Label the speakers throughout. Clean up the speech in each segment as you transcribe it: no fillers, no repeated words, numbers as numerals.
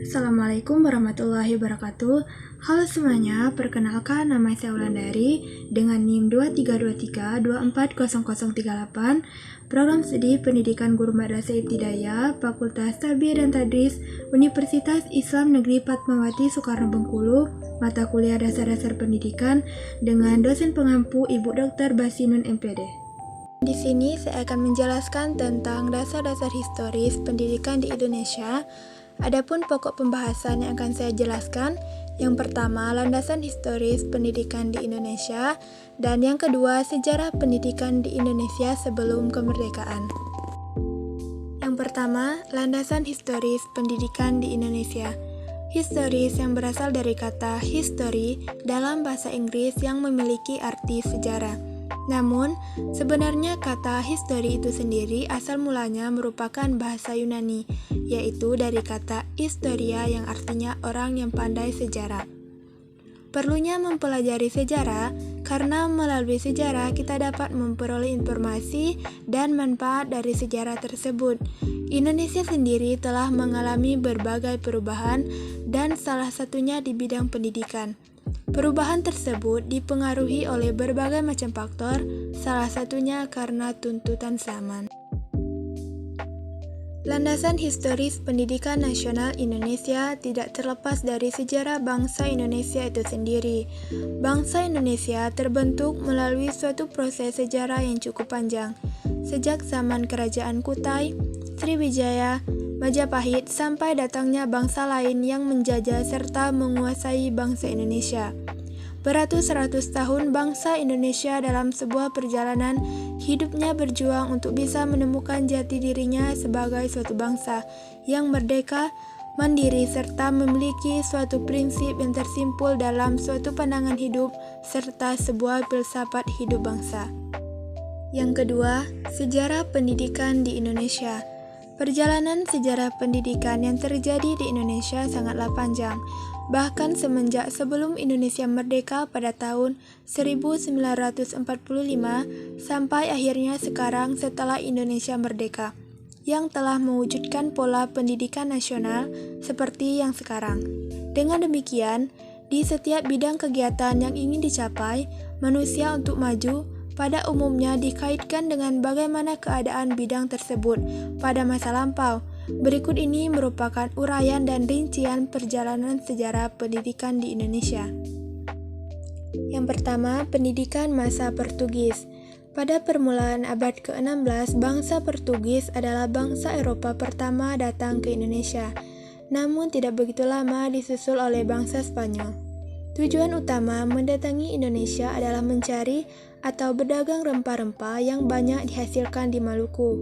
Speaker 1: Assalamualaikum warahmatullahi wabarakatuh. Halo semuanya, perkenalkan nama saya Wulandari dengan NIM 2323240038, Program Studi Pendidikan Guru Madrasah Ibtidaiyah, Fakultas Tarbiyah dan Tadris, Universitas Islam Negeri Fatmawati Soekarno Bengkulu, mata kuliah Dasar-Dasar Pendidikan dengan dosen pengampu Ibu Dr. Basinun MPD. Di sini saya akan menjelaskan tentang dasar-dasar historis pendidikan di Indonesia. Adapun pokok pembahasan yang akan saya jelaskan, yang pertama landasan historis pendidikan di Indonesia, dan yang kedua sejarah pendidikan di Indonesia sebelum kemerdekaan. Yang pertama, landasan historis pendidikan di Indonesia. Historis yang berasal dari kata history dalam bahasa Inggris yang memiliki arti sejarah. Namun, sebenarnya kata history itu sendiri asal mulanya merupakan bahasa Yunani, yaitu dari kata historia yang artinya orang yang pandai sejarah. Perlunya mempelajari sejarah karena melalui sejarah kita dapat memperoleh informasi dan manfaat dari sejarah tersebut. Indonesia sendiri telah mengalami berbagai perubahan dan salah satunya di bidang pendidikan. Perubahan tersebut dipengaruhi oleh berbagai macam faktor, salah satunya karena tuntutan zaman. Landasan historis pendidikan nasional Indonesia tidak terlepas dari sejarah bangsa Indonesia itu sendiri. Bangsa Indonesia terbentuk melalui suatu proses sejarah yang cukup panjang, sejak zaman Kerajaan Kutai, Sriwijaya, Majapahit sampai datangnya bangsa lain yang menjajah serta menguasai bangsa Indonesia. Beratus-ratus tahun bangsa Indonesia dalam sebuah perjalanan hidupnya berjuang untuk bisa menemukan jati dirinya sebagai suatu bangsa yang merdeka, mandiri, serta memiliki suatu prinsip yang tersimpul dalam suatu pandangan hidup serta sebuah filsafat hidup bangsa. Yang kedua, sejarah pendidikan di Indonesia. Perjalanan sejarah pendidikan yang terjadi di Indonesia sangatlah panjang, bahkan semenjak sebelum Indonesia merdeka pada tahun 1945 sampai akhirnya sekarang setelah Indonesia merdeka, yang telah mewujudkan pola pendidikan nasional seperti yang sekarang. Dengan demikian, di setiap bidang kegiatan yang ingin dicapai, manusia untuk maju pada umumnya dikaitkan dengan bagaimana keadaan bidang tersebut pada masa lampau. Berikut ini merupakan uraian dan rincian perjalanan sejarah pendidikan di Indonesia. Yang pertama, pendidikan masa Portugis. Pada permulaan abad ke-16, bangsa Portugis adalah bangsa Eropa pertama datang ke Indonesia. Namun tidak begitu lama disusul oleh bangsa Spanyol. Tujuan utama mendatangi Indonesia adalah mencari atau berdagang rempah-rempah yang banyak dihasilkan di Maluku.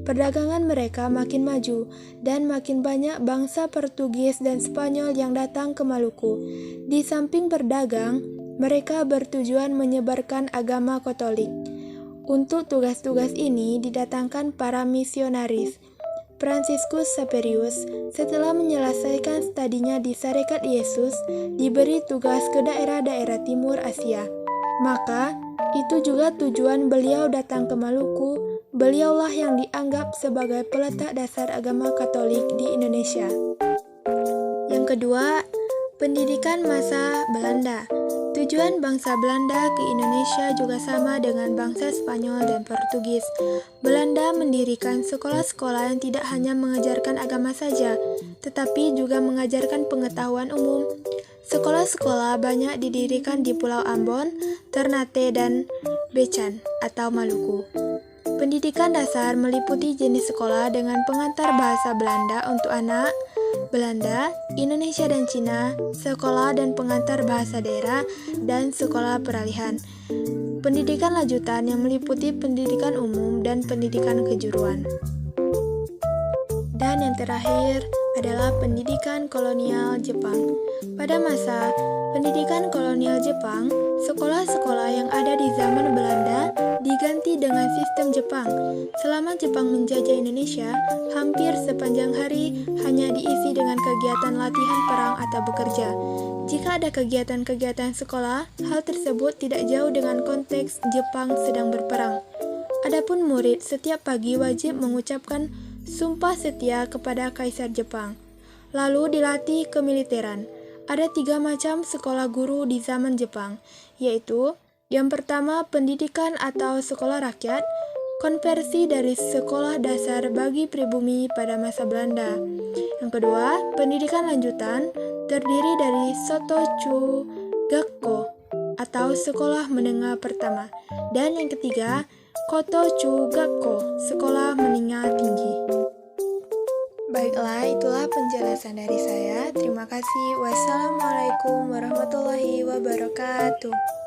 Speaker 1: Perdagangan mereka makin maju dan makin banyak bangsa Portugis dan Spanyol yang datang ke Maluku. Di samping berdagang, mereka bertujuan menyebarkan agama Katolik. Untuk tugas-tugas ini didatangkan para misionaris. Franciscus Xaverius, setelah menyelesaikan studinya di Sarekat Yesus, diberi tugas ke daerah-daerah Timur Asia. Maka, itu juga tujuan beliau datang ke Maluku. Beliaulah yang dianggap sebagai peletak dasar agama Katolik di Indonesia. Yang kedua, pendidikan masa Belanda. Tujuan bangsa Belanda ke Indonesia juga sama dengan bangsa Spanyol dan Portugis. Belanda mendirikan sekolah-sekolah yang tidak hanya mengajarkan agama saja, tetapi juga mengajarkan pengetahuan umum. Sekolah-sekolah banyak didirikan di Pulau Ambon, Ternate, dan Bechan atau Maluku. Pendidikan dasar meliputi jenis sekolah dengan pengantar bahasa Belanda untuk anak, Belanda, Indonesia dan Cina, sekolah dan pengantar bahasa daerah, dan sekolah peralihan. Pendidikan lanjutan yang meliputi pendidikan umum dan pendidikan kejuruan. Dan yang terakhir adalah pendidikan kolonial Jepang. Pada masa pendidikan kolonial Jepang, sekolah-sekolah yang ada di zaman Belanda diganti dengan sistem Jepang. Selama Jepang menjajah Indonesia, hampir sepanjang hari hanya diisi dengan kegiatan latihan perang atau bekerja. Jika ada kegiatan-kegiatan sekolah, hal tersebut tidak jauh dengan konteks Jepang sedang berperang. Adapun murid setiap pagi wajib mengucapkan sumpah setia kepada Kaisar Jepang. lalu dilatih kemiliteran. Ada 3 macam sekolah guru di zaman Jepang, yaitu yang pertama pendidikan atau sekolah rakyat, konversi dari sekolah dasar bagi pribumi pada masa Belanda. Yang kedua, pendidikan lanjutan, terdiri dari Sotochu Gakko atau sekolah menengah pertama. Dan yang ketiga, Kotochu Gakko, sekolah menengah tinggi. Baiklah, itulah penjelasan dari saya. Terima kasih. Wassalamualaikum warahmatullahi wabarakatuh.